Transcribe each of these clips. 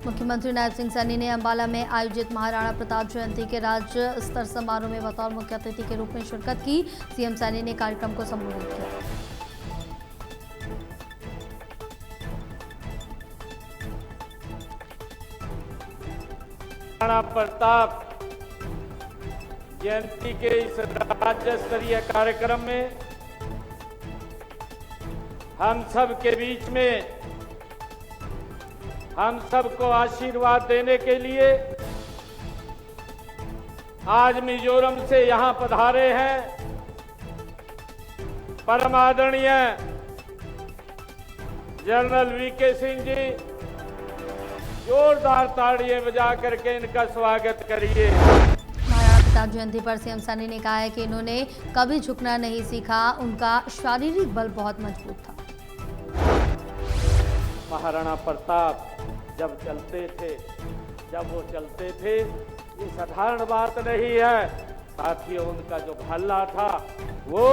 मुख्यमंत्री नायब सिंह सैनी ने अंबाला में आयोजित महाराणा प्रताप जयंती के राज्य स्तर समारोह में बतौर मुख्य अतिथि के रूप में शिरकत की। सीएम सैनी ने कार्यक्रम को संबोधित किया। महाराणा प्रताप जयंती के इस राज्य स्तरीय कार्यक्रम में हम सब के बीच में हम सबको आशीर्वाद देने के लिए आज मिजोरम से यहां पधारे हैं परम आदरणीय जनरल वीके सिंह जी। जोरदार ताड़ियां बजा करके इनका स्वागत करिए। महाराणा प्रताप जयंती पर सीएम सैनी ने कहा है कि इन्होंने कभी झुकना नहीं सीखा, उनका शारीरिक बल बहुत मजबूत था। महाराणा प्रताप जब वो चलते थे ये साधारण बात नहीं है साथियों। उनका जो भाला था वो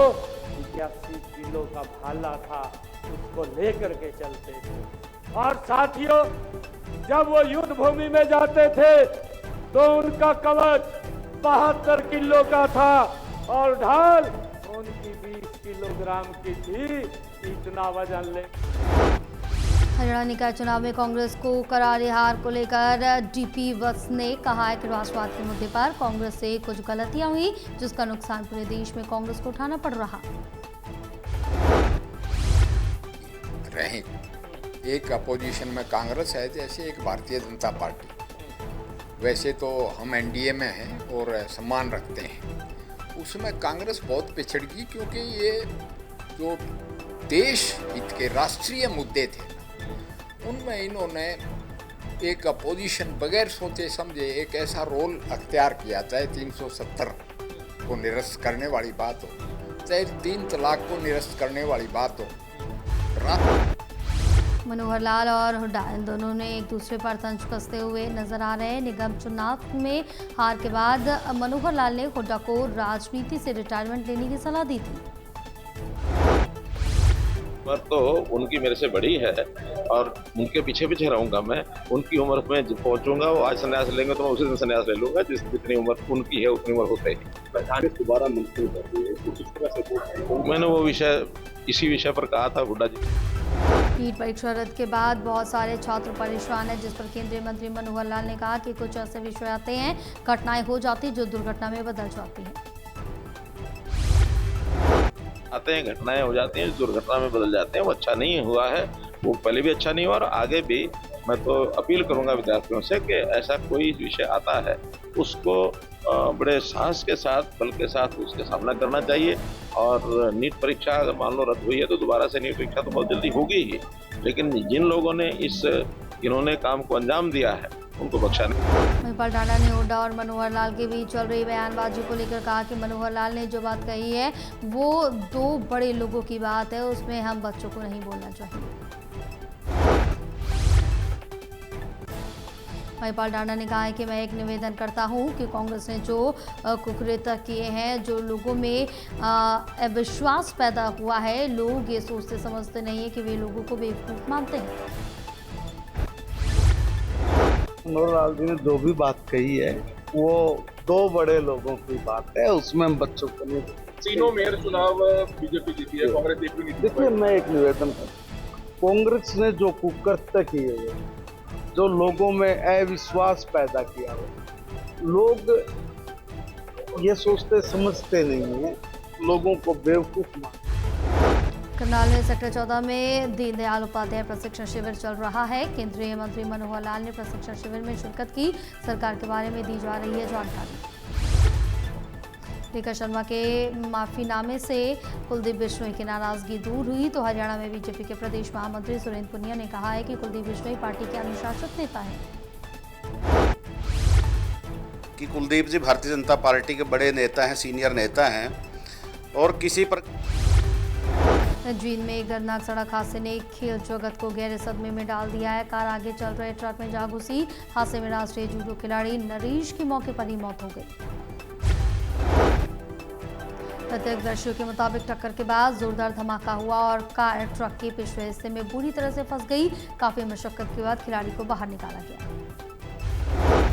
81 किलो का भाला था, उसको लेकर के चलते थे। और साथियों जब वो युद्ध भूमि में जाते थे तो उनका कवच 72 किलो का था और ढाल उनकी 20 किलोग्राम की थी। इतना वजन ले। हरियाणा निकाय चुनाव में कांग्रेस को करारी हार को लेकर डीपी वत्स ने कहा है कि राष्ट्रवाद के मुद्दे पर कांग्रेस से कुछ गलतियां हुई, जिसका नुकसान पूरे देश में कांग्रेस को उठाना पड़ रहा। रहे एक अपोजिशन में कांग्रेस है, जैसे एक भारतीय जनता पार्टी। वैसे तो हम एनडीए में हैं और सम्मान रखते हैं, उसमें कांग्रेस बहुत पिछड़ गई क्योंकि ये जो देश हित के राष्ट्रीय मुद्दे थे उनमें इन्होंने एक अपोजिशन बगैर सोचे समझे एक ऐसा रोल अख्तियार किया, चाहे 370 को निरस्त करने वाली बात हो, चाहे 3 तलाक को निरस्त करने वाली बात हो। मनोहर लाल और हुड्डा इन दोनों ने एक दूसरे पर तंज कसते हुए नजर आ रहे हैं। निगम चुनाव में हार के बाद मनोहर लाल ने हुड्डा को राजनीति से रिटायरमेंट लेने की सलाह दी थी। उम्र तो उनकी मेरे से बड़ी है और उनके पीछे पीछे रहूंगा मैं। उनकी उम्र में जब पहुंचूंगा वो आज संन्यास लेंगे तो मैं उसी दिन संन्यास ले लूंगा जितनी उम्र उनकी है उतनी उम्र होते ही। दोबारा मंत्री कर रही है, मैंने वो इसी विषय पर कहा था हुड्डा जी। नीट परीक्षा रद्द के बाद बहुत सारे छात्र परेशान हैं, जिस पर केंद्रीय मंत्री मनोहर लाल ने कहा कि कुछ ऐसे विषय आते हैं, घटनाएं हो जाती जो दुर्घटना में बदल जाती है। आते हैं घटनाएं हो जाती हैं, दुर्घटना में बदल जाते हैं। वो अच्छा नहीं हुआ है, वो पहले भी अच्छा नहीं हुआ और आगे भी। मैं तो अपील करूंगा विद्यार्थियों से कि ऐसा कोई विषय आता है उसको बड़े साहस के साथ, बल के साथ उसके सामना करना चाहिए। और नीट परीक्षा अगर मान लो रद्द हुई है तो दोबारा से नीट परीक्षा तो बहुत जल्दी होगी ही, लेकिन जिन लोगों ने इन्होंने काम को अंजाम दिया है उनको बख्शा नहीं। महिपाल टांडा ने हुड्डा और मनोहर लाल के बीच चल रही बयानबाजी को लेकर कहा कि मनोहर लाल ने जो बात कही है वो 2 बड़े लोगों की बात है, उसमें हम बच्चों को नहीं बोलना चाहिए। महिपाल टांडा ने कहा है कि मैं एक निवेदन करता हूं कि कांग्रेस ने जो कुकृत्य किए हैं, जो लोगों में अविश्वास पैदा हुआ है, लोग ये सोचते समझते नहीं है कि वे लोगों को बेवकूफ मानते हैं। मनोहर लाल जी ने जो भी बात कही है वो 2 बड़े लोगों की बात है, उसमें हम बच्चों को नहीं। तीनों मेयर चुनाव बीजेपी जीती है, कांग्रेस एक भी नहीं। देखिए मैं एक निवेदन करता, कांग्रेस ने जो कुकृत्य किए हैं, जो लोगों में अविश्वास पैदा किया हो, लोग ये सोचते समझते नहीं है, लोगों को बेवकूफ मानते। करनाल में सेक्टर 14 में दीनदयाल उपाध्याय प्रशिक्षण शिविर चल रहा है। केंद्रीय मंत्री मनोहर लाल ने प्रशिक्षण शिविर में शिरकत की। सरकार के बारे में दी जा रही है जानकारी। रेखा शर्मा के माफीनामे से कुलदीप बिश्नोई की नाराजगी दूर हुई तो हरियाणा में बीजेपी के प्रदेश महामंत्री सुरेंद्र पुनिया ने कहा है कि कुलदीप बिश्नोई पार्टी के अनुशासित नेता हैं। कि कुलदीप जी भारतीय जनता पार्टी के बड़े नेता हैं, सीनियर नेता हैं और किसी पर जींद में एक दर्दनाक सड़क हादसे ने खेल जगत को गहरे सदमे में डाल दिया है। कार आगे चल रहे ट्रक में जा घुसी। हादसे में राष्ट्रीय जूडो खिलाड़ी नरेश की मौके पर ही मौत हो गई। प्रत्यक्षदर्शियों के मुताबिक टक्कर के बाद जोरदार धमाका हुआ और कार ट्रक के पिछले हिस्से में बुरी तरह से फंस गई। काफी मशक्कत के बाद खिलाड़ी को बाहर निकाला गया।